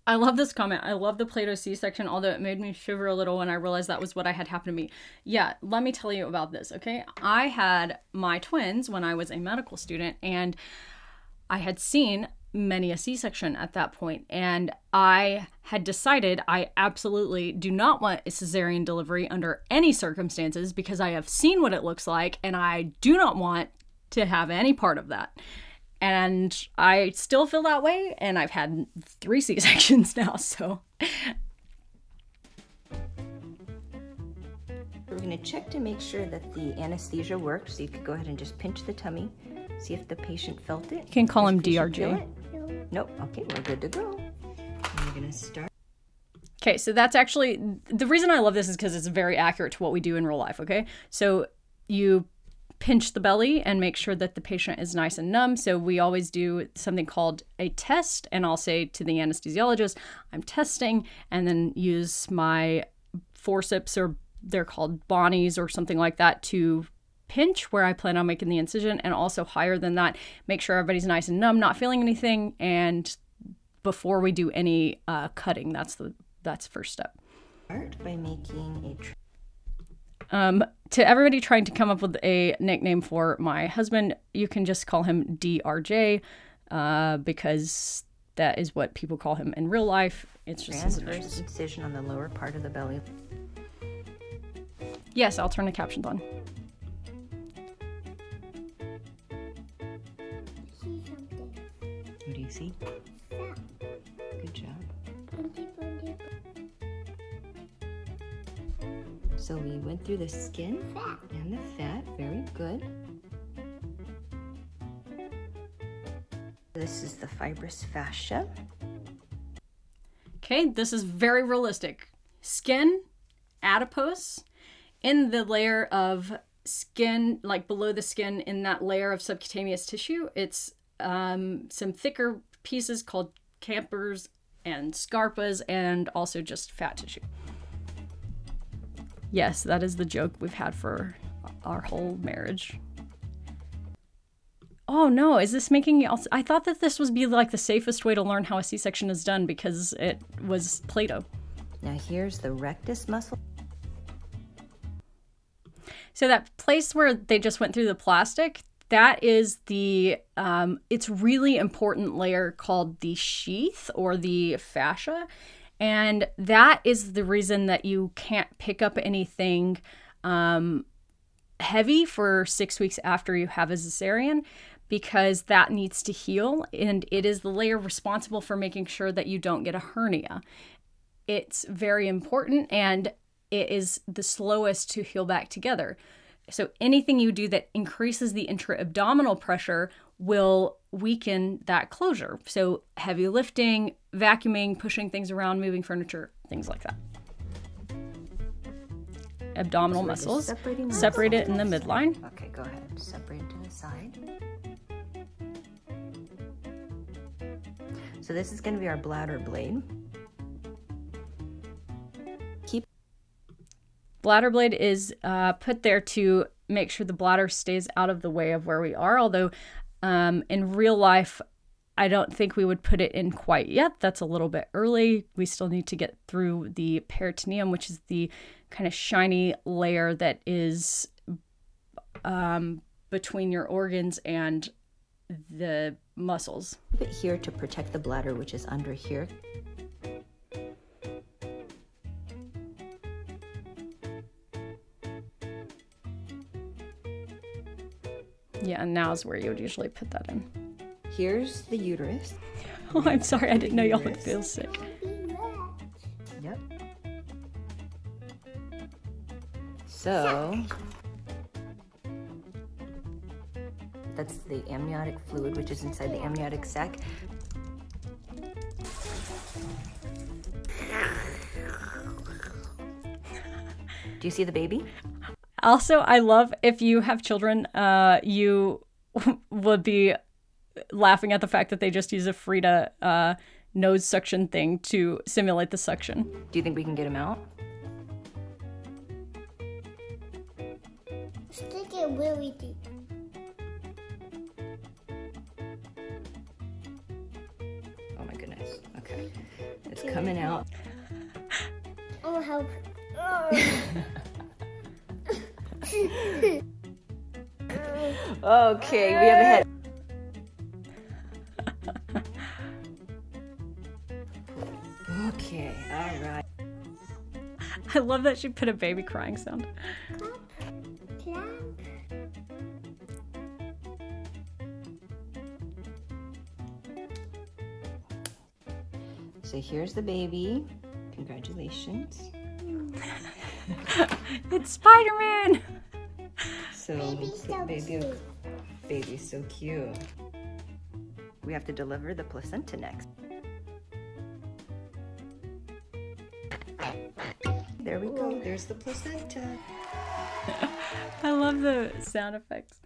I love this comment. I love the Play-Doh C-section, although it made me shiver a little when I realized that was what I had happened to me. Yeah, let me tell you about this, okay? I had my twins when I was a medical student, and I had seen many a C-section at that point, and I had decided I absolutely do not want a cesarean delivery under any circumstances because I have seen what it looks like, and I do not want to have any part of that. And I still feel that way, and I've had 3 C-sections now, so. We're going to check to make sure that the anesthesia worked, so you could go ahead and just pinch the tummy, see if the patient felt it. You can call him DRJ. Nope. Okay, we're good to go. And we're going to start. Okay, so that's actually, the reason I love this is because it's very accurate to what we do in real life, okay? So you pinch the belly and make sure that the patient is nice and numb. So we always do something called a test, and I'll say to the anesthesiologist, I'm testing, and then use my forceps, or they're called Bonnies or something like that, to pinch where I plan on making the incision, and also higher than that, make sure everybody's nice and numb, not feeling anything, and before we do any cutting, that's first step. Start by making a to everybody trying to come up with a nickname for my husband, you can just call him DRJ, because that is what people call him in real life. It's just transverse incision on the lower part of the belly. Yes, I'll turn the captions on. What do you see? Good job. So we went through the skin and the fat. Very good. This is the fibrous fascia. Okay, this is very realistic. Skin, adipose, in the layer of skin, like below the skin, in that layer of subcutaneous tissue, it's some thicker pieces called campers and scarpas, and also just fat tissue. Yes, that is the joke we've had for our whole marriage. Oh no, is this making you also? I thought that this would be like the safest way to learn how a C-section is done because it was Play-Doh. Now here's the rectus muscle. So that place where they just went through the plastic, that is the, it's really important layer called the sheath or the fascia. And that is the reason that you can't pick up anything heavy for 6 weeks after you have a cesarean, because that needs to heal, and it is the layer responsible for making sure that you don't get a hernia. It's very important, and it is the slowest to heal back together. So anything you do that increases the intra-abdominal pressure will weaken that closure. So heavy lifting, vacuuming, pushing things around, moving furniture, things like that. Abdominal muscles. Separate it in the midline. Okay, go ahead. Separate it to the side. So this is going to be our bladder blade. Bladder blade is put there to make sure the bladder stays out of the way of where we are, although in real life, I don't think we would put it in quite yet. That's a little bit early. We still need to get through the peritoneum, which is the kind of shiny layer that is between your organs and the muscles. Keep it here to protect the bladder, which is under here. Yeah, and now is where you would usually put that in. Here's the uterus. Oh, I'm sorry. I didn't know y'all would feel sick. Yep. So, that's the amniotic fluid, which is inside the amniotic sac. Do you see the baby? Also, I love if you have children, you would be laughing at the fact that they just use a Frida nose suction thing to simulate the suction. Do you think we can get him out? Stick it really deep. Oh my goodness. Okay. It's coming out. Oh, help. Okay, we have a head. Okay, all right. I love that she put a baby crying sound. Clap. So here's the baby. Congratulations. It's Spiderman! So Baby's so cute. baby's so cute. We have to deliver the placenta next. There we go. There's the placenta. I love the sound effects.